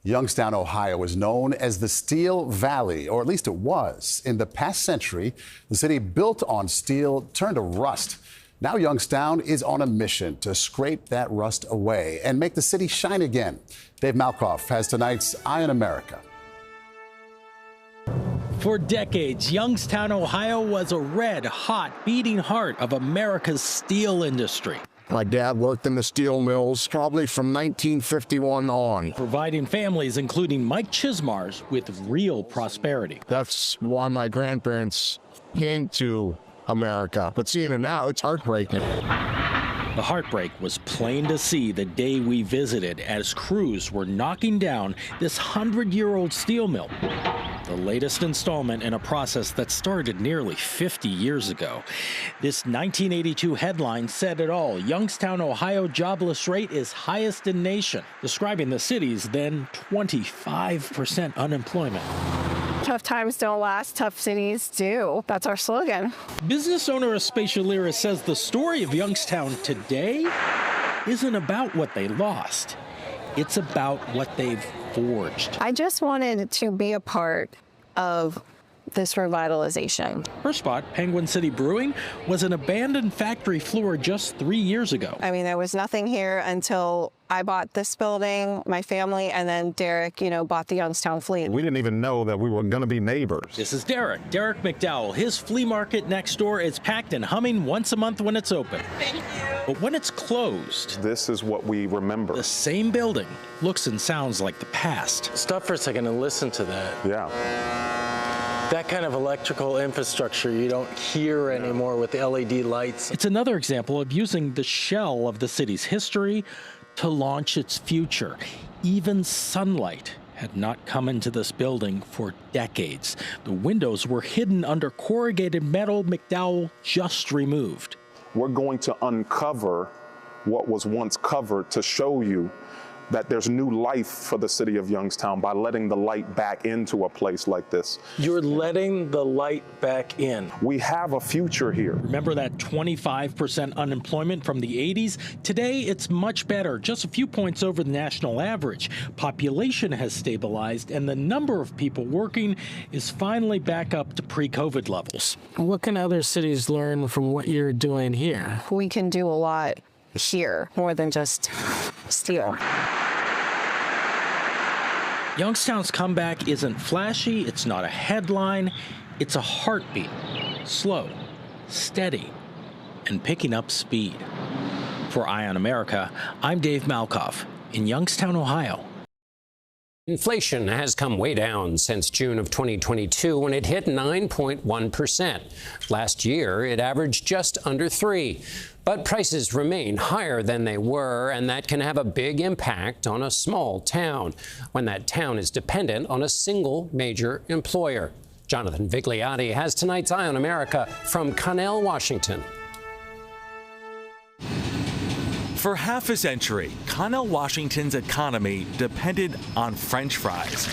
Youngstown, Ohio is known as the Steel Valley, or at least it was. In the past century, the city built on steel turned to rust. Now Youngstown is on a mission to scrape that rust away and make the city shine again. Dave Malkoff has tonight's Eye on America. For decades, Youngstown, Ohio was a red-hot, beating heart of America's steel industry. My dad worked in the steel mills probably from 1951 on. Providing families, including Mike Chismar's, with real prosperity. That's why my grandparents came to America. But seeing it now, it's heartbreaking. The heartbreak was plain to see the day we visited as crews were knocking down this 100-year-old steel mill. The latest installment in a process that started nearly 50 years ago. This 1982 headline said it all. Youngstown, Ohio jobless rate is highest in nation, describing the city's then 25% unemployment. Tough times don't last, tough cities do. That's our slogan. Business owner Aspasia Lira says the story of Youngstown today isn't about what they lost. It's about what they've forged. I just wanted to be a part of this revitalization. Her spot, Penguin City Brewing, was an abandoned factory floor just 3 years ago. I mean, there was nothing here until I bought this building, my family, and then Derek, bought the Youngstown Fleet. We didn't even know that we were going to be neighbors. This is Derek McDowell. His flea market next door is packed and humming once a month when it's open. Thank you. But when it's closed, this is what we remember. The same building looks and sounds like the past. Stop for a second and listen to that. Yeah. That kind of electrical infrastructure you don't hear anymore with the LED lights. It's another example of using the shell of the city's history to launch its future. Even sunlight had not come into this building for decades. The windows were hidden under corrugated metal McDowell just removed. We're going to uncover what was once covered to show you that there's new life for the city of Youngstown by letting the light back into a place like this. You're letting the light back in. We have a future here. Remember that 25% unemployment from the 80s? Today, it's much better, just a few points over the national average. Population has stabilized, and the number of people working is finally back up to pre-COVID levels. What can other cities learn from what you're doing here? We can do a lot here, more than just steel. Youngstown's comeback isn't flashy, it's not a headline, it's a heartbeat. Slow, steady, and picking up speed. For Eye on America, I'm Dave Malkoff in Youngstown, Ohio. Inflation has come way down since June of 2022 when it hit 9.1%. Last year, it averaged just under 3%. But prices remain higher than they were, and that can have a big impact on a small town when that town is dependent on a single major employer. Jonathan Vigliotti has tonight's Eye on America from Connell, Washington. For half a century, Connell, Washington's economy depended on French fries.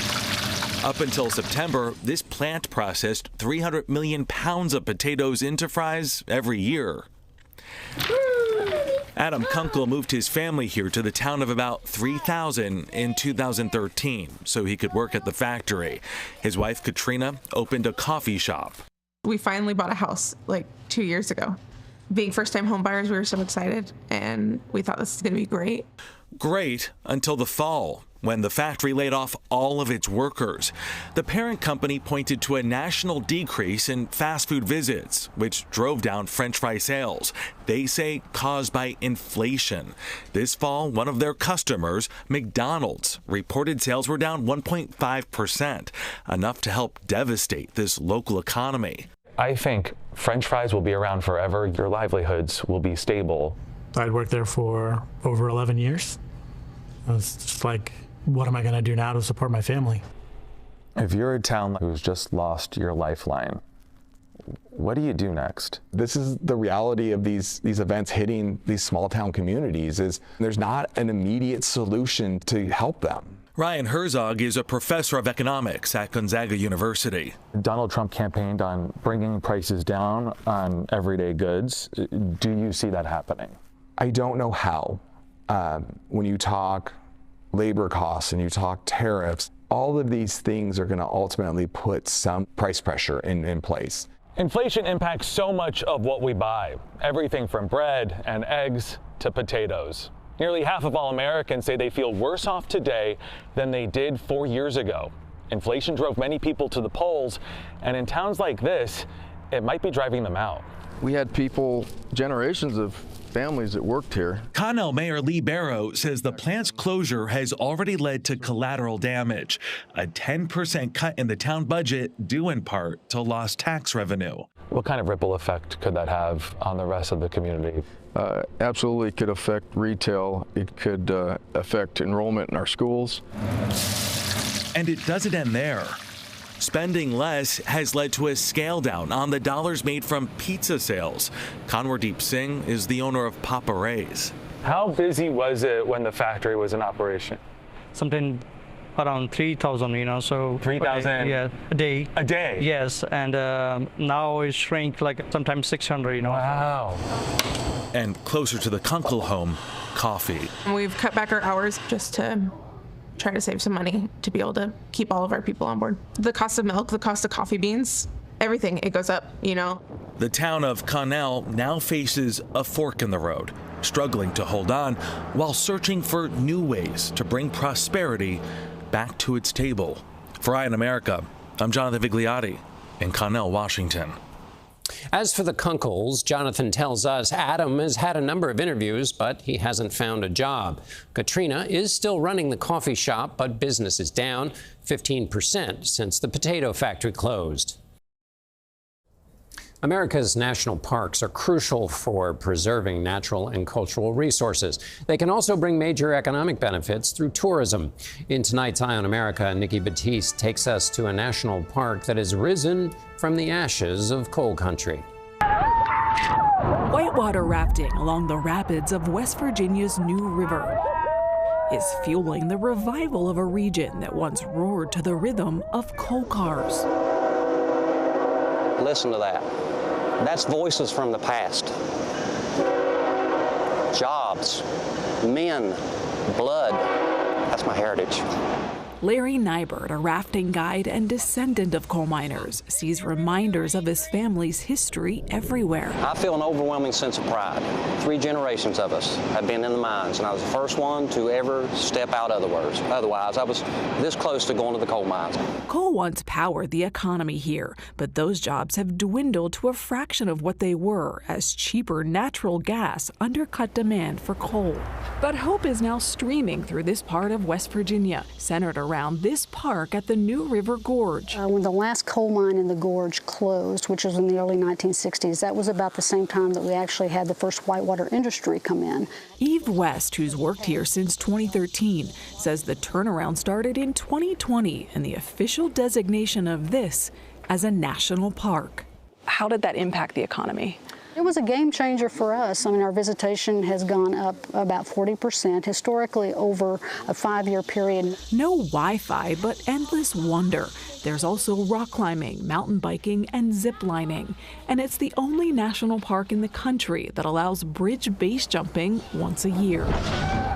Up until September, this plant processed 300 million pounds of potatoes into fries every year. Adam Kunkel moved his family here to the town of about 3,000 in 2013 so he could work at the factory. His wife, Katrina, opened a coffee shop. We finally bought a house like 2 years ago. Being first-time home buyers, we were so excited, and we thought this is going to be great. Great until the fall, when the factory laid off all of its workers. The parent company pointed to a national decrease in fast food visits, which drove down French fry sales. They say caused by inflation. This fall, one of their customers, McDonald's, reported sales were down 1.5%, enough to help devastate this local economy. I think French fries will be around forever. Your livelihoods will be stable. I'd worked there for over 11 years. I was just like, what am I going to do now to support my family? If you're a town who's just lost your lifeline, what do you do next? This is the reality of these events hitting these small town communities, is there's not an immediate solution to help them. Ryan Herzog is a professor of economics at Gonzaga University. Donald Trump campaigned on bringing prices down on everyday goods. Do you see that happening? I don't know how. When you talk labor costs and you talk tariffs, all of these things are going to ultimately put some price pressure in place. Inflation impacts so much of what we buy, everything from bread and eggs to potatoes. Nearly half of all Americans say they feel worse off today than they did 4 years ago. Inflation drove many people to the polls, and in towns like this, it might be driving them out. We had people, generations of families that worked here. Connell Mayor Lee Barrow says the plant's closure has already led to collateral damage, a 10% cut in the town budget due in part to lost tax revenue. What kind of ripple effect could that have on the rest of the community? Absolutely could affect retail. It could affect enrollment in our schools. And it doesn't end there. Spending less has led to a scale down on the dollars made from pizza sales. Kanwardeep Singh is the owner of Papa Ray's. How busy was it when the factory was in operation? Something around 3,000, so 3,000? Yeah, a day. A day? Yes, and now it's shrink like sometimes 600, Wow. And closer to the Kunkel home, coffee. We've cut back our hours just to try to save some money to be able to keep all of our people on board. The cost of milk, the cost of coffee beans, everything, it goes up, The town of Connell now faces a fork in the road, struggling to hold on while searching for new ways to bring prosperity back to its table. For Eye on America, I'm Jonathan Vigliotti in Connell, Washington. As for the Kunkels, Jonathan tells us Adam has had a number of interviews, but he hasn't found a job. Katrina is still running the coffee shop, but business is down 15% since the potato factory closed. America's national parks are crucial for preserving natural and cultural resources. They can also bring major economic benefits through tourism. In tonight's Eye on America, Nikki Batiste takes us to a national park that has risen from the ashes of coal country. Whitewater rafting along the rapids of West Virginia's New River is fueling the revival of a region that once roared to the rhythm of coal cars. Listen to that. That's voices from the past. Jobs, men, blood. That's my heritage. Larry Nybert, a rafting guide and descendant of coal miners, sees reminders of his family's history everywhere. I feel an overwhelming sense of pride. 3 generations of us have been in the mines, and I was the first one to ever step out otherwise. I was this close to going to the coal mines. Coal once powered the economy here, but those jobs have dwindled to a fraction of what they were as cheaper natural gas undercut demand for coal. But hope is now streaming through this part of West Virginia, centered around this park at the New River Gorge. When the last coal mine in the gorge closed, which was in the early 1960s, that was about the same time that we actually had the first whitewater industry come in. Eve West, who's worked here since 2013, says the turnaround started in 2020 and the official designation of this as a national park. How did that impact the economy? It was a game changer for us. I mean, our visitation has gone up about 40% historically over a 5-year period. No Wi-Fi, but endless wonder. There's also rock climbing, mountain biking, and zip lining. And it's the only national park in the country that allows bridge base jumping once a year.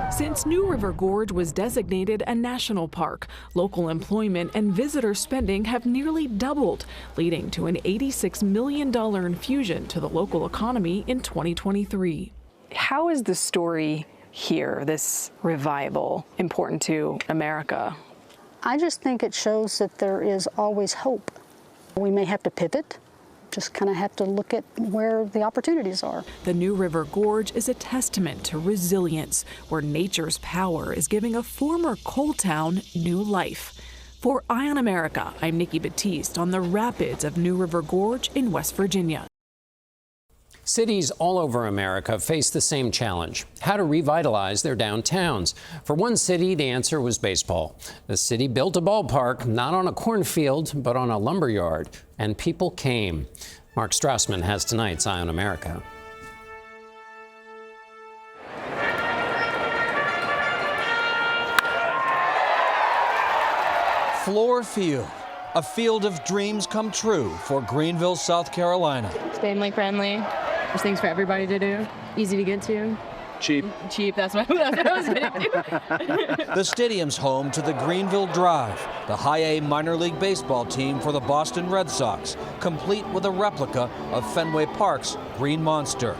Since New River Gorge was designated a national park, local employment and visitor spending have nearly doubled, leading to an $86 million infusion to the local economy in 2023. How is the story here, this revival, important to America? I just think it shows that there is always hope. We may have to pivot, just kind of have to look at where the opportunities are. The New River Gorge is a testament to resilience, where nature's power is giving a former coal town new life. For Eye on America, I'm Nikki Batiste on the rapids of New River Gorge in West Virginia. Cities all over America face the same challenge: how to revitalize their downtowns. For one city, the answer was baseball. The city built a ballpark, not on a cornfield, but on a lumberyard, and people came. Mark Strassman has tonight's Eye on America. Floor Field, a field of dreams come true for Greenville, South Carolina. Family friendly. There's things for everybody to do. Easy to get to. Cheap. Cheap, that's what I was going to do. The stadium's home to the Greenville Drive, the high-A minor league baseball team for the Boston Red Sox, complete with a replica of Fenway Park's Green Monster.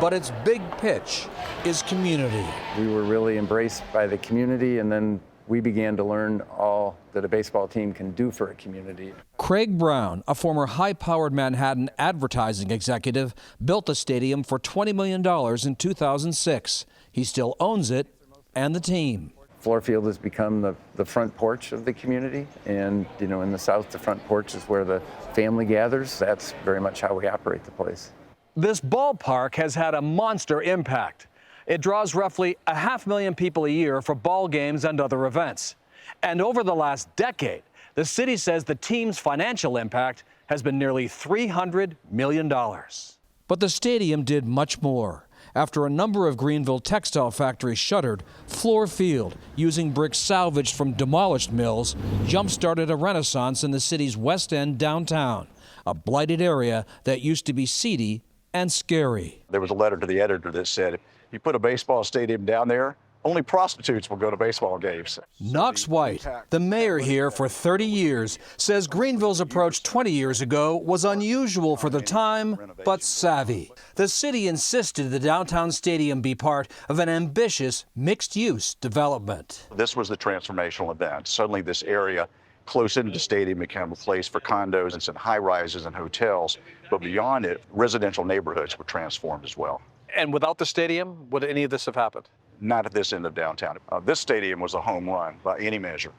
But its big pitch is community. We were really embraced by the community, and then we began to learn all that a baseball team can do for a community. Craig Brown, a former high-powered Manhattan advertising executive, built the stadium for $20 million in 2006. He still owns it and the team. Fluor Field has become the front porch of the community, and in the south, the front porch is where the family gathers. That's very much how we operate the place. This ballpark has had a monster impact. It draws roughly 500,000 people a year for ball games and other events. And over the last decade, the city says the team's financial impact has been nearly $300 million. But the stadium did much more. After a number of Greenville textile factories shuttered, Fluor Field, using bricks salvaged from demolished mills, jump-started a renaissance in the city's West End downtown, a blighted area that used to be seedy and scary. There was a letter to the editor that said, if you put a baseball stadium down there, only prostitutes will go to baseball games. Knox White, the mayor here for 30 years, says Greenville's approach 20 years ago was unusual for the time, but savvy. The city insisted the downtown stadium be part of an ambitious mixed-use development. This was the transformational event. Suddenly this area close into the stadium became a place for condos and high-rises and hotels, but beyond it, residential neighborhoods were transformed as well. And without the stadium, would any of this have happened? Not at this end of downtown. This stadium was a home run by any measure.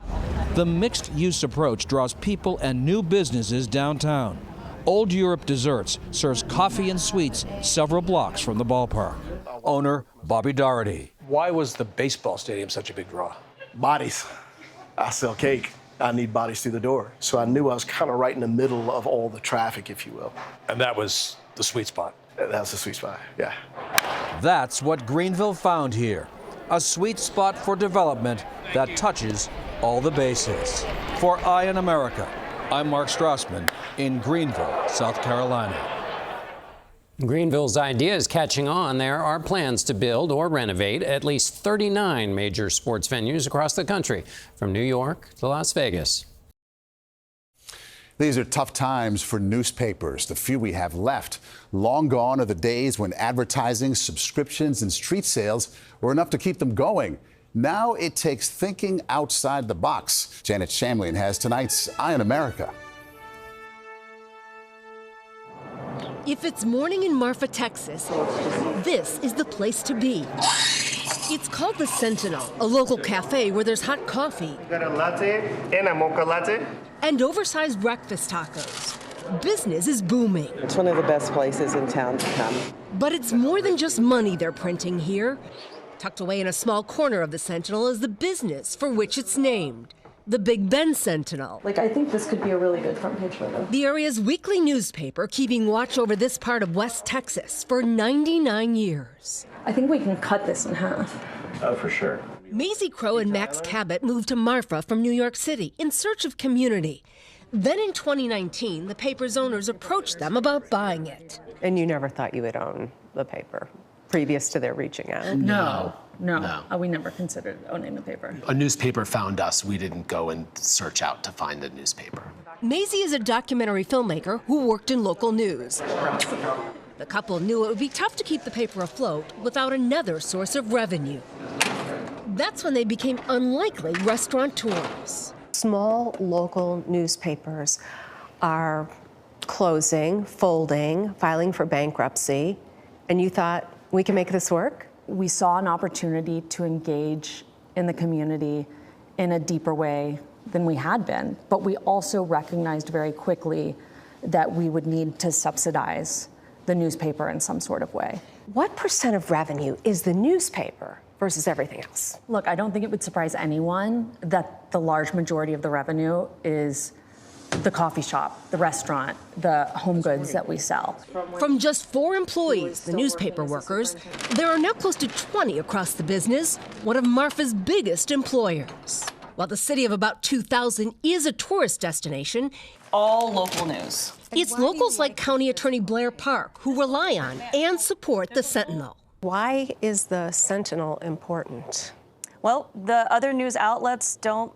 The mixed-use approach draws people and new businesses downtown. Old Europe Desserts serves coffee and sweets several blocks from the ballpark. Owner Bobby Doherty. Why was the baseball stadium such a big draw? Bodies. I sell cake. I need bodies through the door. So I knew I was kind of right in the middle of all the traffic, if you will. And that was the sweet spot. That was the sweet spot, yeah. That's what Greenville found here, a sweet spot for development that touches all the bases. For Eye on America, I'm Mark Strassman in Greenville, South Carolina. Greenville's idea is catching on. There are plans to build or renovate at least 39 major sports venues across the country, from New York to Las Vegas. These are tough times for newspapers, the few we have left. Long gone are the days when advertising, subscriptions, and street sales were enough to keep them going. Now it takes thinking outside the box. Janet Shamlian has tonight's Eye on America. If it's morning in Marfa, Texas, this is the place to be. It's called the Sentinel, a local cafe where there's hot coffee. Got a latte and a mocha latte. And oversized breakfast tacos. Business is booming. It's one of the best places in town to come. But it's more than just money they're printing here. Tucked away in a small corner of the Sentinel is the business for which it's named. The Big Bend Sentinel. I think this could be a really good front page photo. The area's weekly newspaper keeping watch over this part of West Texas for 99 years. I think we can cut this in half. Oh, for sure. Maisie Crow and Max Cabot moved to Marfa from New York City in search of community. Then in 2019, the paper's owners approached them about buying it. And you never thought you would own the paper previous to their reaching out? No. We never considered owning the paper. A newspaper found us. We didn't go and search out to find a newspaper. Maisie is a documentary filmmaker who worked in local news. The couple knew it would be tough to keep the paper afloat without another source of revenue. That's when they became unlikely restaurateurs. Small local newspapers are closing, folding, filing for bankruptcy, and you thought, we can make this work? We saw an opportunity to engage in the community in a deeper way than we had been, but we also recognized very quickly that we would need to subsidize the newspaper in some sort of way. What % of revenue is the newspaper versus everything else? Look, I don't think it would surprise anyone that the large majority of the revenue is the coffee shop, the restaurant, the home goods that we sell. From just 4 employees, the newspaper workers, there are now close to 20 across the business, one of Marfa's biggest employers. While the city of about 2,000 is a tourist destination, all local news. It's locals like County Attorney Blair Park who rely on and support the Sentinel. Why is the Sentinel important? Well, the other news outlets don't,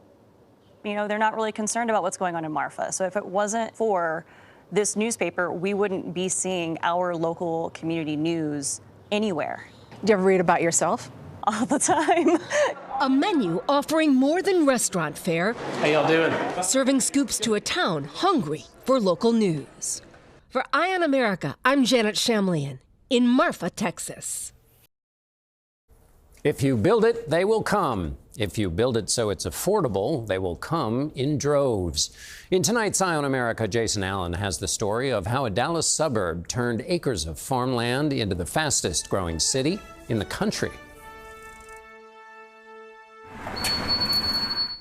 they're not really concerned about what's going on in Marfa. So if it wasn't for this newspaper, we wouldn't be seeing our local community news anywhere. Do you ever read about yourself? All the time. A menu offering more than restaurant fare. How y'all doing? Serving scoops to a town hungry for local news. For Eye on America, I'm Janet Shamlian in Marfa, Texas. If you build it, they will come. If you build it so it's affordable, they will come in droves. In tonight's Eye on America, Jason Allen has the story of how a Dallas suburb turned acres of farmland into the fastest growing city in the country.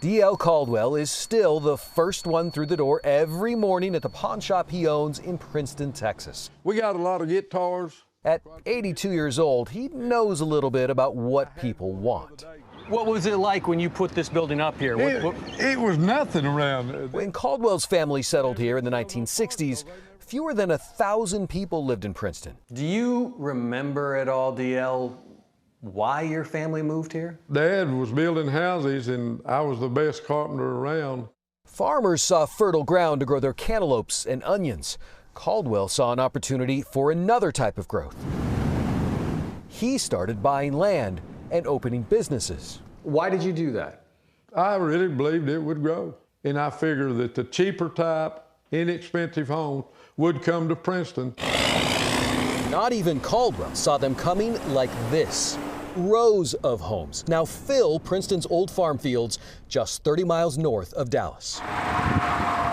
D.L. Caldwell is still the first one through the door every morning at the pawn shop he owns in Princeton, Texas. We got a lot of guitars. At 82 years old, he knows a little bit about what people want. What was it like when you put this building up here? It was nothing around. When Caldwell's family settled here in the 1960s, fewer than 1,000 people lived in Princeton. Do you remember at all, DL, why your family moved here? Dad was building houses and I was the best carpenter around. Farmers saw fertile ground to grow their cantaloupes and onions. Caldwell saw an opportunity for another type of growth. He started buying land and opening businesses. Why did you do that? I really believed it would grow. And I figured that the cheaper type, inexpensive homes would come to Princeton. Not even Caldwell saw them coming like this. Rows of homes now fill Princeton's old farm fields just 30 miles north of Dallas.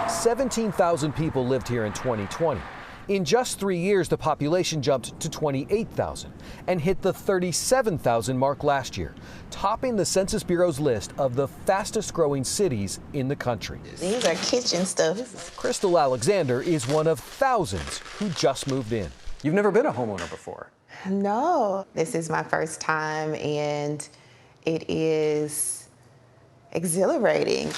17,000 people lived here in 2020. In just 3 years, the population jumped to 28,000 and hit the 37,000 mark last year, topping the Census Bureau's list of the fastest growing cities in the country. These are kitchen stuff. Crystal Alexander is one of thousands who just moved in. You've never been a homeowner before? No, this is my first time and it is exhilarating.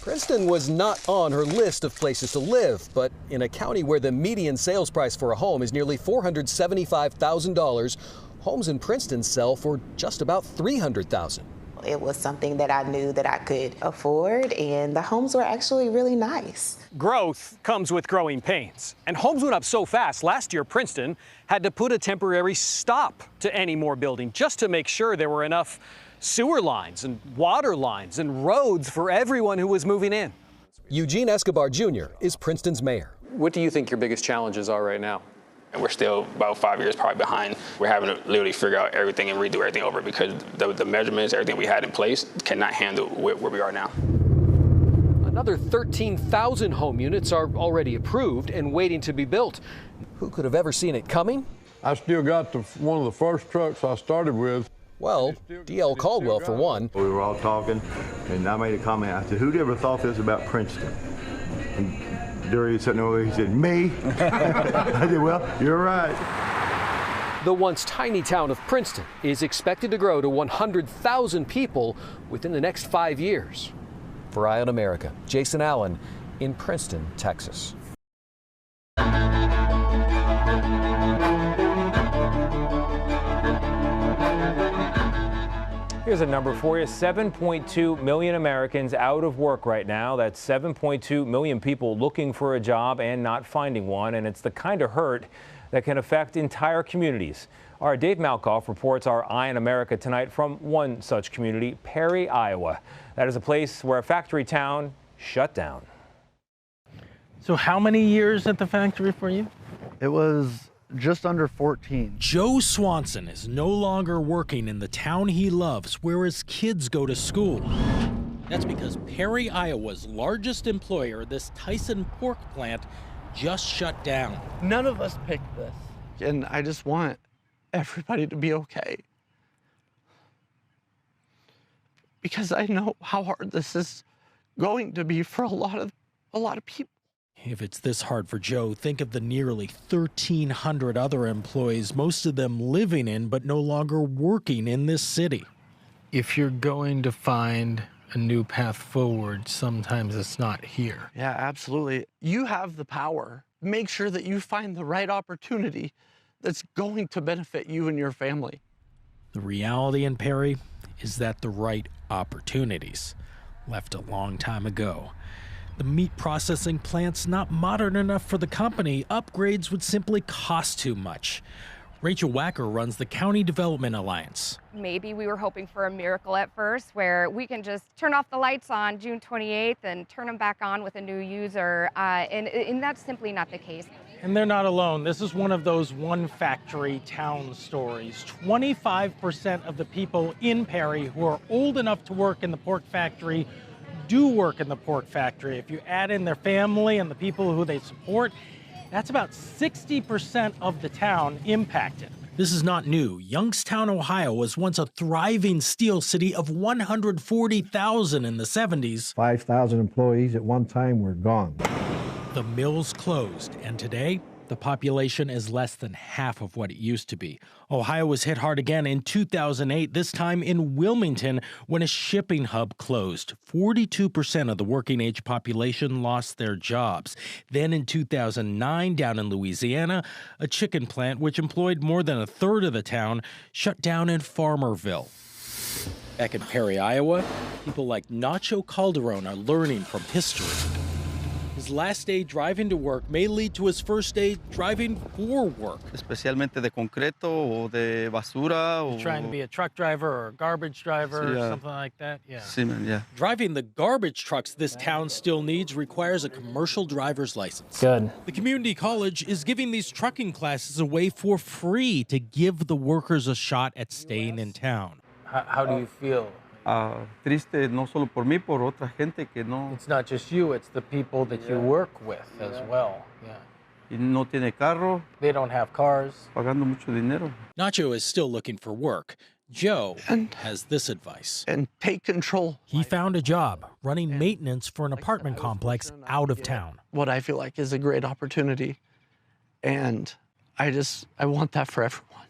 Princeton was not on her list of places to live, but in a county where the median sales price for a home is nearly $475,000, homes in Princeton sell for just about $300,000. It was something that I knew that I could afford, and the homes were actually really nice. Growth comes with growing pains, and homes went up so fast last year Princeton had to put a temporary stop to any more building just to make sure there were enough sewer lines and water lines and roads for everyone who was moving in. Eugene Escobar Jr. is Princeton's mayor. What do you think your biggest challenges are right now? And we're still about 5 years probably behind. We're having to literally figure out everything and redo everything over because the measurements, everything we had in place cannot handle where we are now. Another 13,000 home units are already approved and waiting to be built. Who could have ever seen it coming? I still got one of the first trucks I started with. Well, D.L. Caldwell, for one. We were all talking, and I made a comment. I said, who'd ever thought this about Princeton? And Dury was sitting over there, he said, me? I said, well, you're right. The once tiny town of Princeton is expected to grow to 100,000 people within the next 5 years. For Eye on America, Jason Allen in Princeton, Texas. Here's a number for you, 7.2 million Americans out of work right now. That's 7.2 million people looking for a job and not finding one. And it's the kind of hurt that can affect entire communities. Our Dave Malkoff reports our Eye on America tonight from one such community, Perry, Iowa. That is a place where a factory town shut down. So how many years at the factory for you? It was just under 14. Joe Swanson is no longer working in the town he loves, where his kids go to school. That's because Perry, Iowa's largest employer, this Tyson pork plant, just shut down. None of us picked this. And I just want everybody to be okay. Because I know how hard this is going to be for a lot of people. If it's this hard for Joe, think of the nearly 1,300 other employees, most of them living in but no longer working in this city. If you're going to find a new path forward, sometimes it's not here. Yeah, absolutely. You have the power. Make sure that you find the right opportunity that's going to benefit you and your family. The reality in Perry is that the right opportunities left a long time ago. The meat processing plant's not modern enough for the company. Upgrades would simply cost too much. Rachel Wacker runs the County Development Alliance. Maybe we were hoping for a miracle at first where we can just turn off the lights on June 28th and turn them back on with a new user, and that's simply not the case. And they're not alone. This is one of those one factory town stories. 25% of the people in Perry who are old enough to work in the pork factory do work in the pork factory. If you add in their family and the people who they support, that's about 60% of the town impacted. This is not new. Youngstown, Ohio was once a thriving steel city of 140,000 in the 70s. 5,000 employees at one time were gone. The mills closed, and today, the population is less than half of what it used to be. Ohio was hit hard again in 2008, this time in Wilmington, when a shipping hub closed. 42% of the working-age population lost their jobs. Then in 2009, down in Louisiana, a chicken plant, which employed more than a third of the town, shut down in Farmerville. Back in Perry, Iowa, people like Nacho Calderon are learning from history. His last day driving to work may lead to his first day driving for work. Especialmente de concreto o de basura. You're trying to be a truck driver or a garbage driver Sí, or something like that? Yeah. Sí, man, yeah. Driving the garbage trucks this town still needs requires a commercial driver's license. Good. The community college is giving these trucking classes away for free to give the workers a shot at staying in town. How do you feel? Triste no solo por mí, por otra gente que no. It's not just you, it's the people that you work with as well. Yeah. Y no tiene carro. They don't have cars. Pagando mucho dinero. Nacho is still looking for work. Joe has this advice. And take control. He found a job running maintenance for an apartment complex out of town. What I feel like is a great opportunity. And I want that for everyone.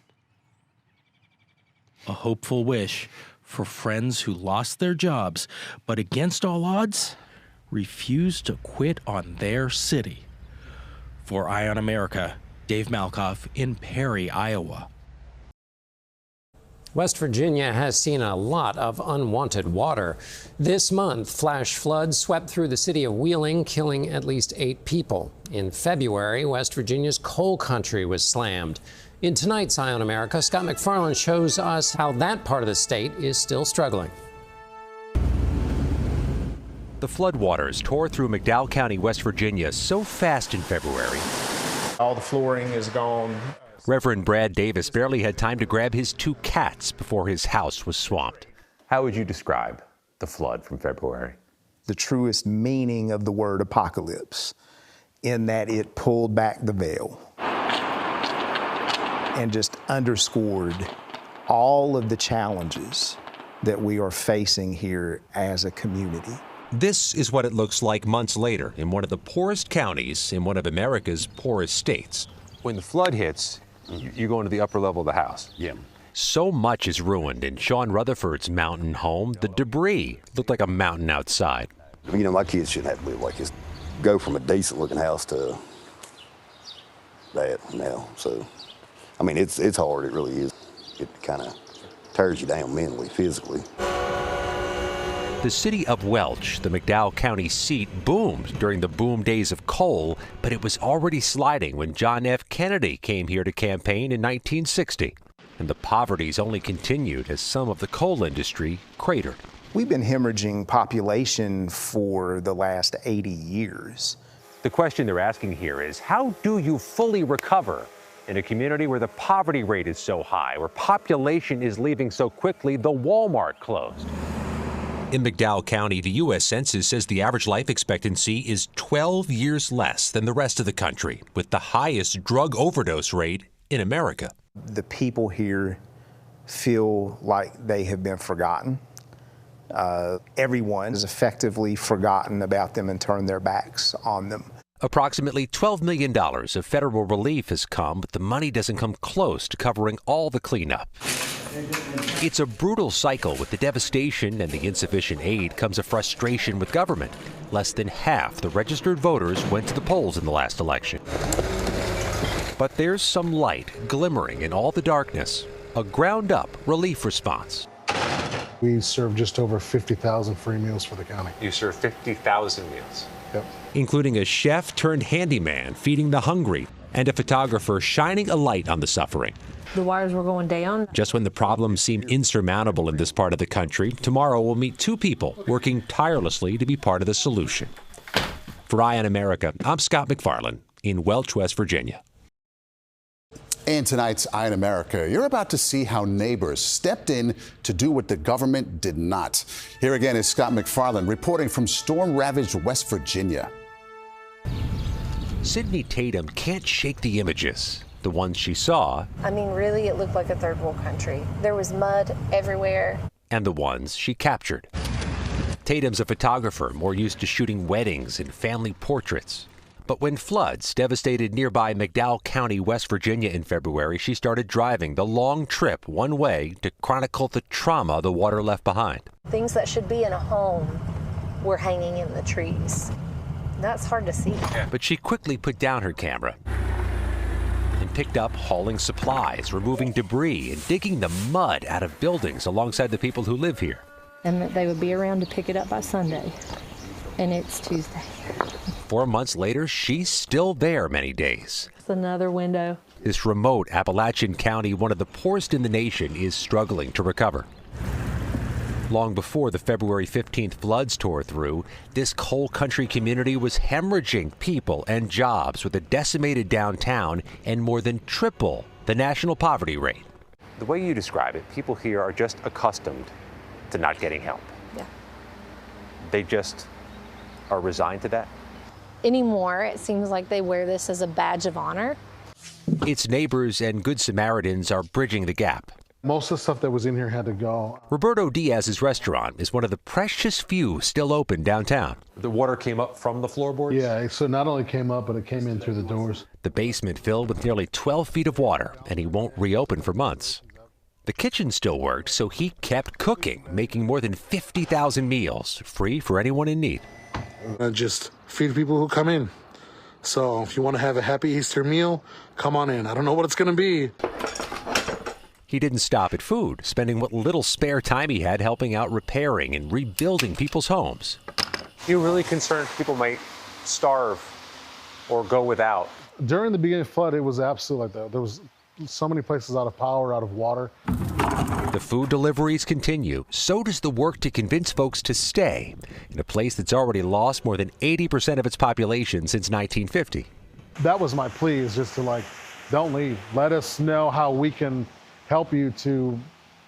A hopeful wish for friends who lost their jobs, but against all odds, refused to quit on their city. For Eye on America, Dave Malkoff in Perry, Iowa. West Virginia has seen a lot of unwanted water. This month, flash floods swept through the city of Wheeling, killing at least 8 people. In February, West Virginia's coal country was slammed. In tonight's Eye on America, Scott McFarland shows us how that part of the state is still struggling. The floodwaters tore through McDowell County, West Virginia so fast in February. All the flooring is gone. Reverend Brad Davis barely had time to grab his 2 cats before his house was swamped. How would you describe the flood from February? The truest meaning of the word apocalypse, in that it pulled back the veil and just underscored all of the challenges that we are facing here as a community. This is what it looks like months later in one of the poorest counties in one of America's poorest states. When the flood hits, you go into the upper level of the house. Yeah. So much is ruined in Sean Rutherford's mountain home. The debris looked like a mountain outside. You know, my kids shouldn't have to live like this. Go from a decent looking house to that now. So, I mean, it's hard. It really is. It kind of tears you down mentally, physically. The city of Welch, the McDowell County seat, boomed during the boom days of coal, but it was already sliding when John F. Kennedy came here to campaign in 1960. And the poverty's only continued as some of the coal industry cratered. We've been hemorrhaging population for the last 80 years. The question they're asking here is, how do you fully recover in a community where the poverty rate is so high, where population is leaving so quickly, the Walmart closed? In McDowell County, the U.S. Census says the average life expectancy is 12 years less than the rest of the country, with the highest drug overdose rate in America. The people here feel like they have been forgotten. Everyone has effectively forgotten about them and turned their backs on them. Approximately $12 million of federal relief has come, but the money doesn't come close to covering all the cleanup. It's a brutal cycle. With the devastation and the insufficient aid comes a frustration with government. Less than half the registered voters went to the polls in the last election. But there's some light glimmering in all the darkness. A ground-up relief response. We serve just over 50,000 free meals for the county. You serve 50,000 meals? Yep. Including a chef turned handyman feeding the hungry and a photographer shining a light on the suffering. The wires were going down. Just when the problems seem insurmountable in this part of the country, tomorrow we'll meet two people working tirelessly to be part of the solution. For Eye on America, I'm Scott McFarland in Welch, West Virginia. In tonight's Eye on America, you're about to see how neighbors stepped in to do what the government did not. Here again is Scott McFarland reporting from storm-ravaged West Virginia. Sydney Tatum can't shake the images. The ones she saw. I mean, really, it looked like a third world country. There was mud everywhere. And the ones she captured. Tatum's a photographer, more used to shooting weddings and family portraits. But when floods devastated nearby McDowell County, West Virginia in February, she started driving the long trip one way to chronicle the trauma the water left behind. Things that should be in a home were hanging in the trees. That's hard to see. But she quickly put down her camera and picked up hauling supplies, removing debris, and digging the mud out of buildings alongside the people who live here. And that they would be around to pick it up by Sunday. And it's Tuesday. 4 months later, she's still there many days. It's another window. This remote Appalachian county, one of the poorest in the nation, is struggling to recover. Long before the February 15th floods tore through, this coal country community was hemorrhaging people and jobs with a decimated downtown and more than triple the national poverty rate. The way you describe it, people here are just accustomed to not getting help. Yeah. They just are resigned to that? Anymore, it seems like they wear this as a badge of honor. Its neighbors and Good Samaritans are bridging the gap. Most of the stuff that was in here had to go. Roberto Diaz's restaurant is one of the precious few still open downtown. The water came up from the floorboards? Yeah, so not only came up, but it came in through the doors. The basement filled with nearly 12 feet of water, and he won't reopen for months. The kitchen still worked, so he kept cooking, making more than 50,000 meals, free for anyone in need. I just feed people who come in. So if you want to have a happy Easter meal, come on in. I don't know what it's going to be. He didn't stop at food, spending what little spare time he had helping out repairing and rebuilding people's homes. You're really concerned people might starve or go without? During the beginning of the flood, it was absolutely like that. There was so many places out of power, out of water. The food deliveries continue. So does the work to convince folks to stay in a place that's already lost more than 80% of its population since 1950. That was my plea, is just to don't leave. Let us know how we can help you to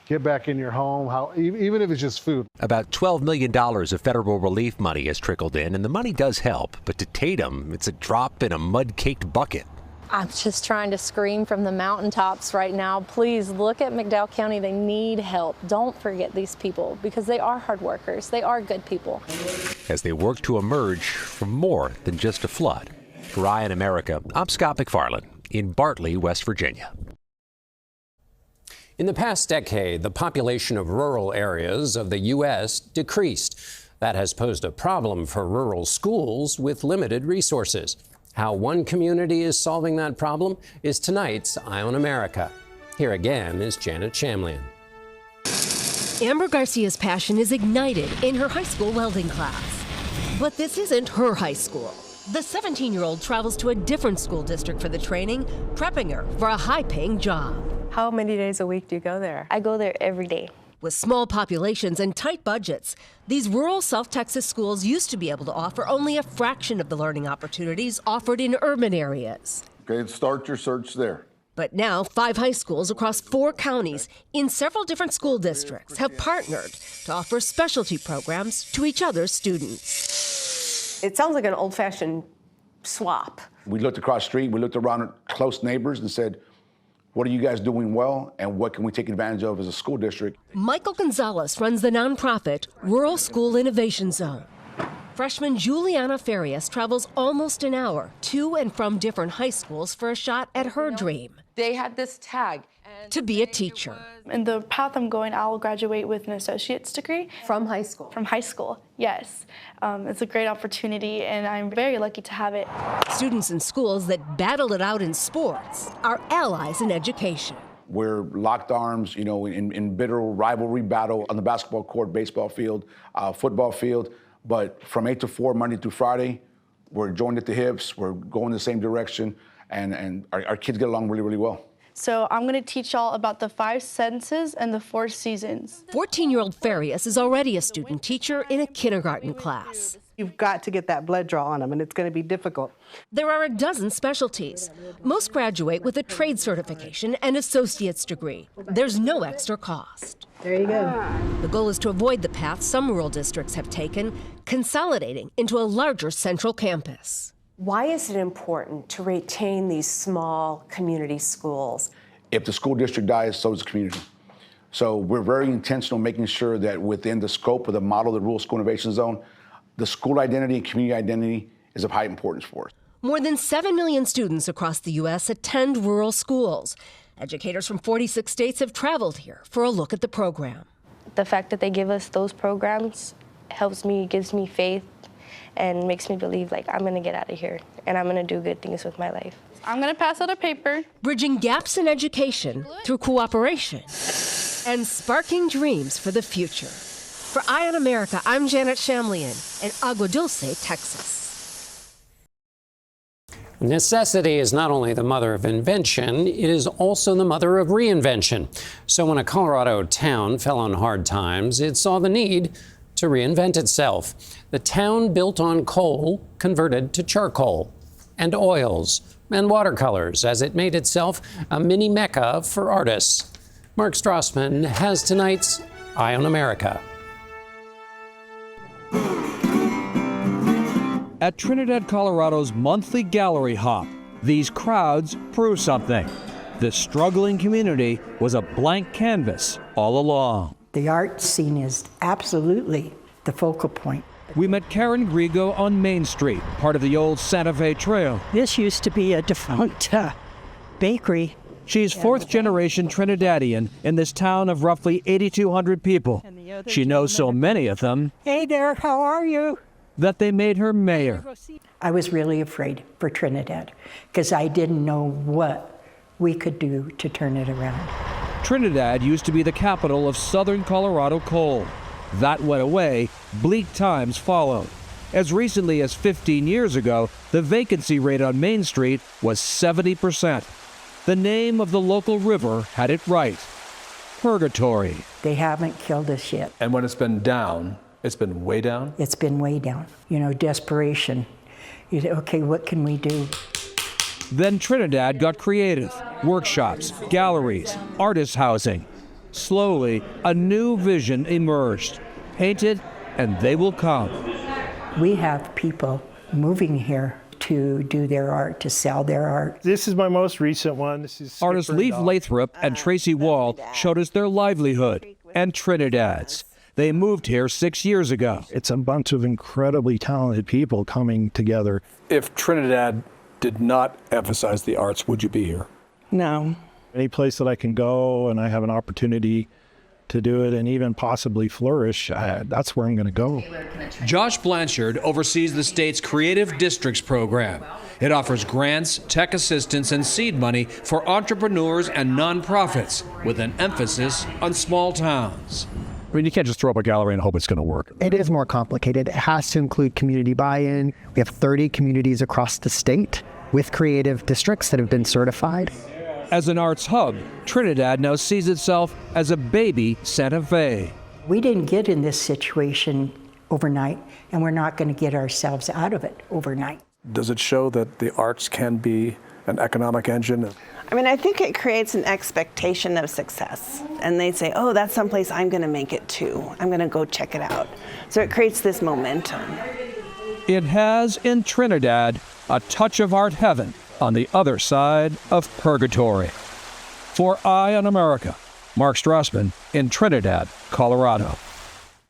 get back in your home, even if it's just food. About $12 million of federal relief money has trickled in, and the money does help. But to Tatum, it's a drop in a mud-caked bucket. I'm just trying to scream from the mountaintops right now. Please look at McDowell County. They need help. Don't forget these people, because they are hard workers. They are good people. As they work to emerge from more than just a flood. For Eye on America, I'm Scott McFarland in Bartley, West Virginia. In the past decade, the population of rural areas of the U.S. decreased. That has posed a problem for rural schools with limited resources. How one community is solving that problem is tonight's Eye on America. Here again is Janet Shamlian. Amber Garcia's passion is ignited in her high school welding class. But this isn't her high school. The 17-year-old travels to a different school district for the training, prepping her for a high-paying job. How many days a week do you go there? I go there every day. With small populations and tight budgets, these rural South Texas schools used to be able to offer only a fraction of the learning opportunities offered in urban areas. Okay, start your search there. But now, 5 high schools across 4 counties in several different school districts have partnered to offer specialty programs to each other's students. It sounds like an old-fashioned swap. We looked across the street, we looked around at close neighbors and said, what are you guys doing well, and what can we take advantage of as a school district? Michael Gonzalez runs the nonprofit Rural School Innovation Zone. freshman Juliana Farias travels almost an hour to and from different high schools for a shot at her dream. They had this tag. To be a teacher. In the path I'm going, I'll graduate with an associate's degree. From high school? From high school, yes. It's a great opportunity, and I'm very lucky to have it. Students in schools that battle it out in sports are allies in education. We're locked arms, you know, in bitter rivalry battle on the basketball court, baseball field, football field. But from 8 to 4, Monday through Friday, we're joined at the hips, we're going the same direction, and our kids get along really, really well. So I'm going to teach y'all about the 5 senses and the 4 seasons. 14-year-old Farias is already a student teacher in a kindergarten class. You've got to get that blood draw on them, and it's going to be difficult. There are a dozen specialties. Most graduate with a trade certification and associate's degree. There's no extra cost. There you go. The goal is to avoid the path some rural districts have taken, consolidating into a larger central campus. Why is it important to retain these small community schools? If the school district dies, so does the community. So we're very intentional making sure that within the scope of the model, the Rural School Innovation Zone, the school identity and community identity is of high importance for us. More than 7 million students across the U.S. attend rural schools. Educators from 46 states have traveled here for a look at the program. The fact that they give us those programs helps me, gives me faith, and makes me believe like I'm gonna get out of here and I'm gonna do good things with my life. I'm gonna pass out a paper. Bridging gaps in education through cooperation and sparking dreams for the future. For Eye on America, I'm Janet Shamlian in Agua Dulce, Texas. Necessity is not only the mother of invention, it is also the mother of reinvention. So when a Colorado town fell on hard times, it saw the need to reinvent itself. The town built on coal converted to charcoal and oils and watercolors as it made itself a mini mecca for artists. Mark Strassman has tonight's Eye on America. At Trinidad, Colorado's monthly gallery hop, these crowds prove something. This struggling community was a blank canvas all along. The art scene is absolutely the focal point. We met Karen Grigo on Main Street, part of the old Santa Fe Trail. This used to be a defunct bakery. She's fourth-generation Trinidadian in this town of roughly 8,200 people. She knows so many of them. Hey there, how are you? That they made her mayor. I was really afraid for Trinidad because I didn't know what we could do to turn it around. Trinidad used to be the capital of southern Colorado coal. That went away, bleak times followed. As recently as 15 years ago, the vacancy rate on Main Street was 70%. The name of the local river had it right, Purgatory. They haven't killed us yet. And when it's been down, it's been way down? It's been way down. You know, desperation. You say, okay, what can we do? Then Trinidad got creative. Workshops, galleries, artist housing. Slowly, a new vision emerged. Painted, and they will come. We have people moving here to do their art, to sell their art. This is my most recent one. This is Artists Leif Lathrop and Tracy Wall showed us their livelihood and Trinidad's. They moved here 6 years ago. It's a bunch of incredibly talented people coming together. If Trinidad did not emphasize the arts, would you be here? No. Any place that I can go and I have an opportunity to do it and even possibly flourish, that's where I'm going to go. Josh Blanchard oversees the state's Creative Districts program. It offers grants, tech assistance, and seed money for entrepreneurs and nonprofits, with an emphasis on small towns. I mean, you can't just throw up a gallery and hope it's going to work. It is more complicated. It has to include community buy-in. We have 30 communities across the state with creative districts that have been certified. As an arts hub, Trinidad now sees itself as a baby Santa Fe. We didn't get in this situation overnight, and we're not going to get ourselves out of it overnight. Does it show that the arts can be an economic engine? I mean, I think it creates an expectation of success. And they say, oh, that's someplace I'm going to make it to. I'm going to go check it out. So it creates this momentum. It has, in Trinidad, a touch of art heaven on the other side of purgatory. For Eye on America, Mark Strassman in Trinidad, Colorado.